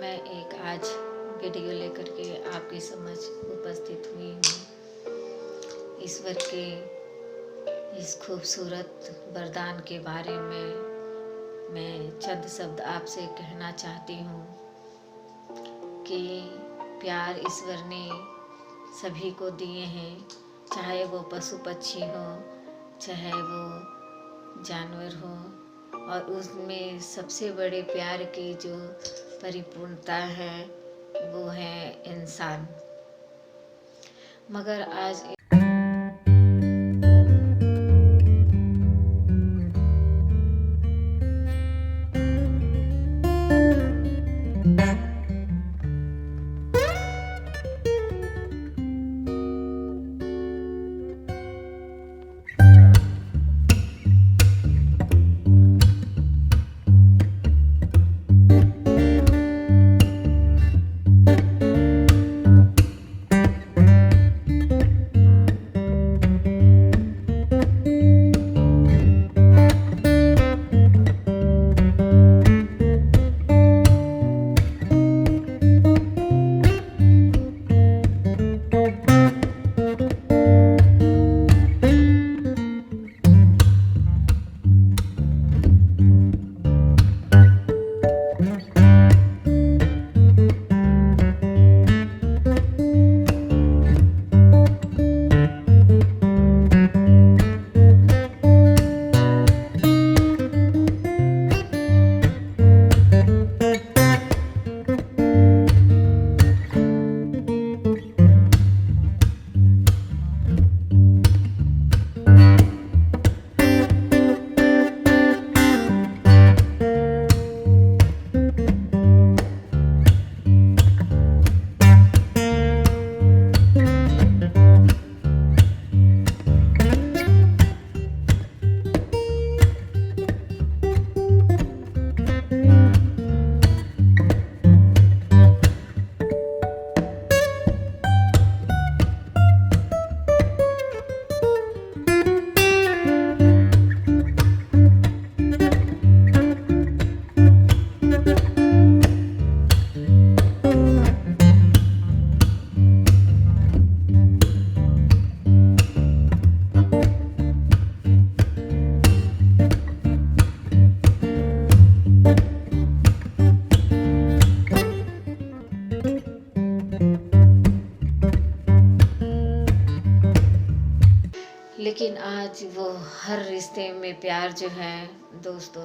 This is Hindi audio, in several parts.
मैं एक आज वीडियो लेकर के आपकी समझ उपस्थित हुई हूँ। ईश्वर के इस खूबसूरत वरदान के बारे में मैं चंद शब्द आपसे कहना चाहती हूँ कि प्यार ईश्वर ने सभी को दिए हैं, चाहे वो पशु पक्षी हो, चाहे वो जानवर हो, और उसमें सबसे बड़े प्यार की जो परिपूर्णता है वो है इंसान। मगर आज लेकिन आज वो हर रिश्ते में प्यार जो है दोस्तों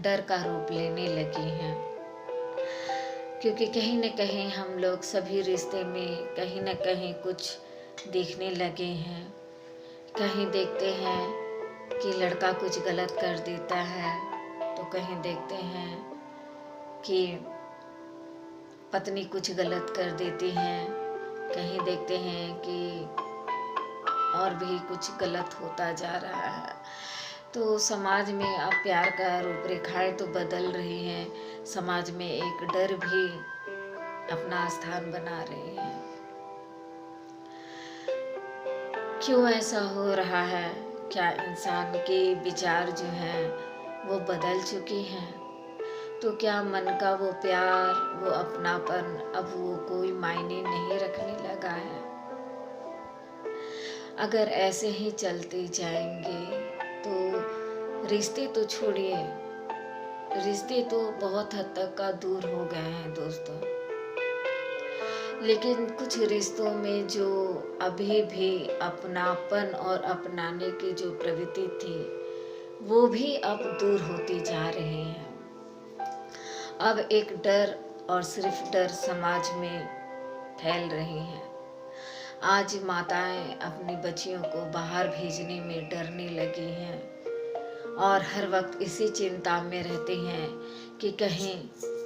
डर का रूप लेने लगी हैं, क्योंकि कहीं न कहीं हम लोग सभी रिश्ते में कहीं न कहीं कुछ देखने लगे हैं। कहीं देखते हैं कि लड़का कुछ गलत कर देता है, तो कहीं देखते हैं कि पत्नी कुछ गलत कर देती है, कहीं देखते हैं कि और भी कुछ गलत होता जा रहा है। तो समाज में अब प्यार का रूपरेखाएं तो बदल रही हैं, समाज में एक डर भी अपना स्थान बना रही है। क्यों ऐसा हो रहा है? क्या इंसान के विचार जो हैं वो बदल चुके हैं? तो क्या मन का वो प्यार, वो अपनापन अब वो कोई मायने नहीं रखने लगा है? अगर ऐसे ही चलते जाएंगे तो रिश्ते तो छोड़िए, रिश्ते तो बहुत हद तक का दूर हो गए हैं दोस्तों। लेकिन कुछ रिश्तों में जो अभी भी अपनापन और अपनाने की जो प्रवृत्ति थी वो भी अब दूर होती जा रही है। अब एक डर और सिर्फ डर समाज में फैल रही है। आज माताएं अपनी बच्चियों को बाहर भेजने में डरने लगी हैं और हर वक्त इसी चिंता में रहती हैं कि कहीं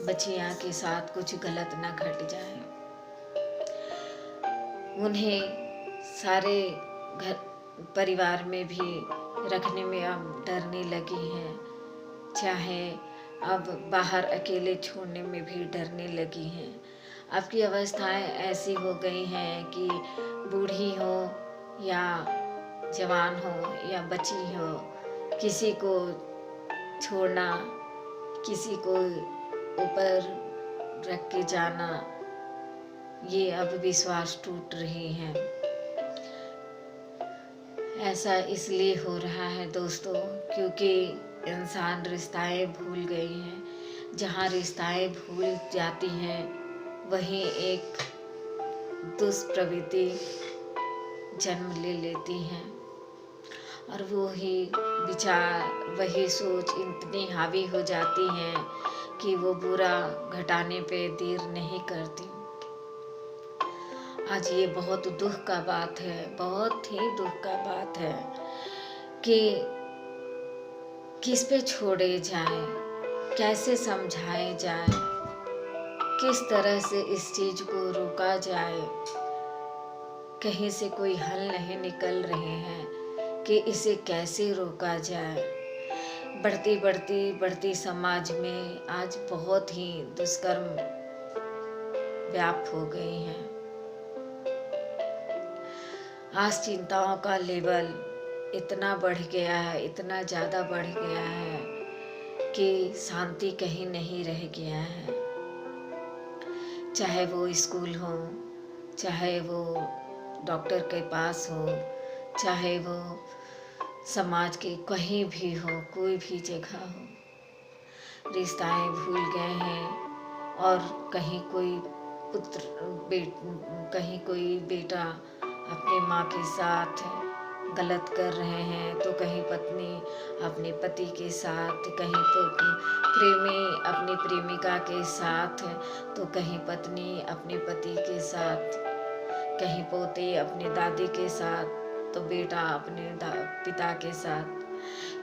बच्चियां के साथ कुछ गलत न घट जाए। उन्हें सारे घर परिवार में भी रखने में अब डरने लगी हैं, चाहे अब बाहर अकेले छोड़ने में भी डरने लगी हैं। अब की अवस्थाएं ऐसी हो गई हैं कि बूढ़ी हो या जवान हो या बच्ची हो, किसी को छोड़ना, किसी को ऊपर रख के जाना, ये अब विश्वास टूट रही है। ऐसा इसलिए हो रहा है दोस्तों, क्योंकि इंसान रिश्ताएं भूल गई हैं। जहाँ रिश्ताएं भूल जाती हैं, वहीं एक दुष्प्रवृत्ति जन्म ले लेती हैं, और वही विचार, वही सोच इतनी हावी हो जाती हैं कि वो बुरा घटाने पे देर नहीं करती। आज ये बहुत दुख का बात है, बहुत ही दुख का बात है कि किस पे छोड़े जाए, कैसे समझाए जाए, किस तरह से इस चीज को रोका जाए। कहीं से कोई हल नहीं निकल रहे हैं कि इसे कैसे रोका जाए। बढ़ती समाज में आज बहुत ही दुष्कर्म व्याप्त हो गए हैं। आज चिंताओं का लेवल इतना बढ़ गया है, इतना ज़्यादा बढ़ गया है कि शांति कहीं नहीं रह गया है। चाहे वो स्कूल हो, चाहे वो डॉक्टर के पास हो, चाहे वो समाज के कहीं भी हो, कोई भी जगह हो, रिश्ताएं भूल गए हैं। और कहीं कोई कहीं कोई बेटा अपनी माँ के साथ गलत कर रहे हैं, तो कहीं पत्नी अपने पति के साथ, कहीं प्रेमी अपनी प्रेमिका के साथ, तो कहीं पत्नी अपने पति के साथ, कहीं पोते अपने दादी के साथ, तो बेटा अपने पिता के साथ।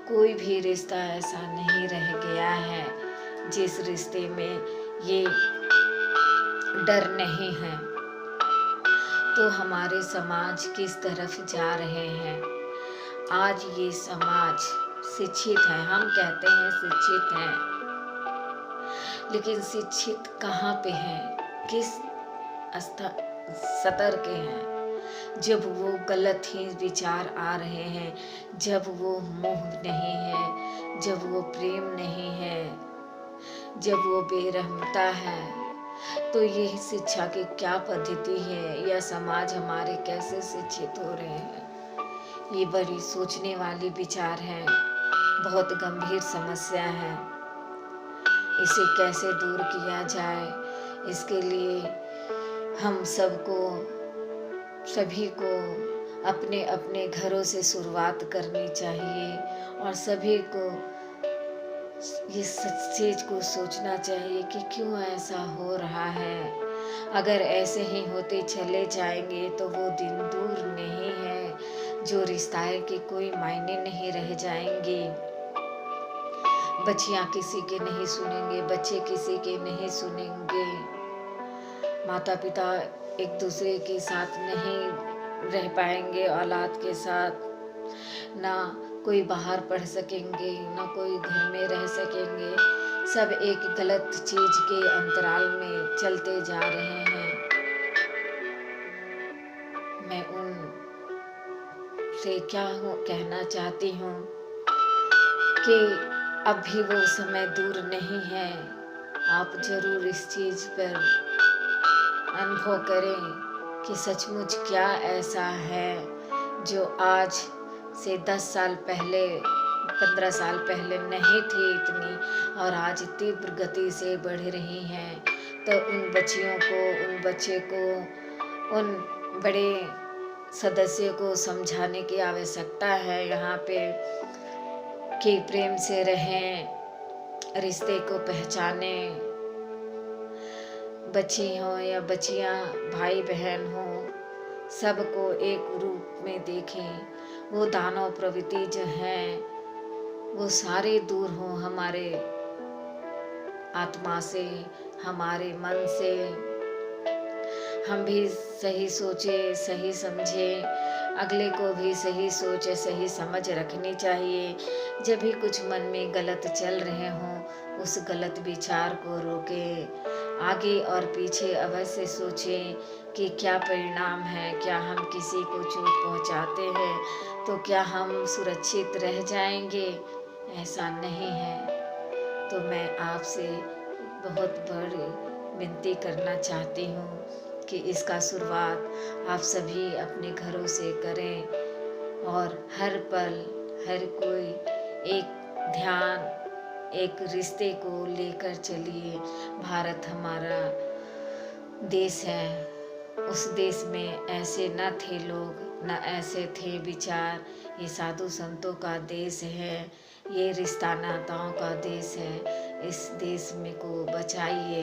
कोई भी रिश्ता ऐसा नहीं रह गया है जिस रिश्ते में ये डर नहीं है। तो हमारे समाज किस तरफ जा रहे हैं? आज ये समाज शिक्षित है, हम कहते हैं शिक्षित है, लेकिन शिक्षित कहाँ पे है, किस सतर के हैं? जब वो गलत ही विचार आ रहे हैं, जब वो मोह नहीं है, जब वो प्रेम नहीं है, जब वो बेरहमता है, तो ये शिक्षा की क्या पद्धति है, या समाज हमारे कैसे शिक्षित हो रहे हैं? ये बड़ी सोचने वाली विचार है, बहुत गंभीर समस्या है। इसे कैसे दूर किया जाए, इसके लिए हम सभी को अपने अपने घरों से शुरुआत करनी चाहिए, और सभी को इस चीज को सोचना चाहिए कि क्यों ऐसा हो रहा है। अगर ऐसे ही होते चले जाएंगे तो वो दिन दूर नहीं है जो रिश्ते के कोई मायने नहीं रह जाएंगे। बच्चियां किसी के नहीं सुनेंगे, बच्चे किसी के नहीं सुनेंगे, माता पिता एक दूसरे के साथ नहीं रह पाएंगे, औलाद के साथ ना कोई बाहर पढ़ सकेंगे, ना कोई घर में रह सकेंगे। सब एक गलत चीज के अंतराल में चलते जा रहे हैं। मैं उन से क्या कहना चाहती हूँ कि अब भी वो समय दूर नहीं है। आप जरूर इस चीज पर अनुभव करें कि सचमुच क्या ऐसा है जो आज से 10 साल पहले, 15 साल पहले नहीं थी इतनी, और आज तीव्र गति से बढ़ रही हैं। तो उन बच्चियों को, उन बच्चे को, उन बड़े सदस्य को समझाने की आवश्यकता है यहाँ पे कि प्रेम से रहें, रिश्ते को पहचानें। बच्ची हो या बच्चियाँ, भाई बहन हो, सबको एक रूप में देखें। वो दानव प्रवृत्ति जो हैं वो सारे दूर हो हमारे आत्मा से, हमारे मन से। हम भी सही सोचे, सही समझे, अगले को भी सही सोच, सही समझ रखनी चाहिए। जब भी कुछ मन में गलत चल रहे हों, उस गलत विचार को रोकें। आगे और पीछे अवश्य सोचें कि क्या परिणाम है। क्या हम किसी को चोट पहुंचाते हैं तो क्या हम सुरक्षित रह जाएंगे? ऐसा नहीं है। तो मैं आपसे बहुत बड़ी विनती करना चाहती हूँ कि इसका शुरुआत आप सभी अपने घरों से करें और हर पल हर कोई एक ध्यान, एक रिश्ते को लेकर चलिए। भारत हमारा देश है, उस देश में ऐसे न थे लोग, न ऐसे थे विचार। ये साधु संतों का देश है, ये रिश्ता नाताओं का देश है। इस देश में को बचाइए।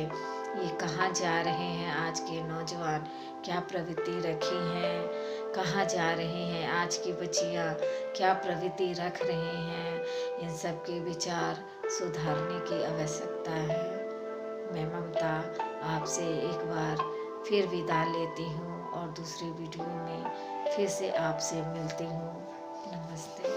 ये कहाँ जा रहे हैं आज के नौजवान, क्या प्रवृत्ति रखी हैं, कहाँ जा रहे हैं आज की बच्चियाँ, क्या प्रवृत्ति रख रहे हैं। इन सब के विचार सुधारने की आवश्यकता है। मैं ममता आपसे एक बार फिर विदा लेती हूँ और दूसरी वीडियो में फिर से आपसे मिलती हूँ। नमस्ते।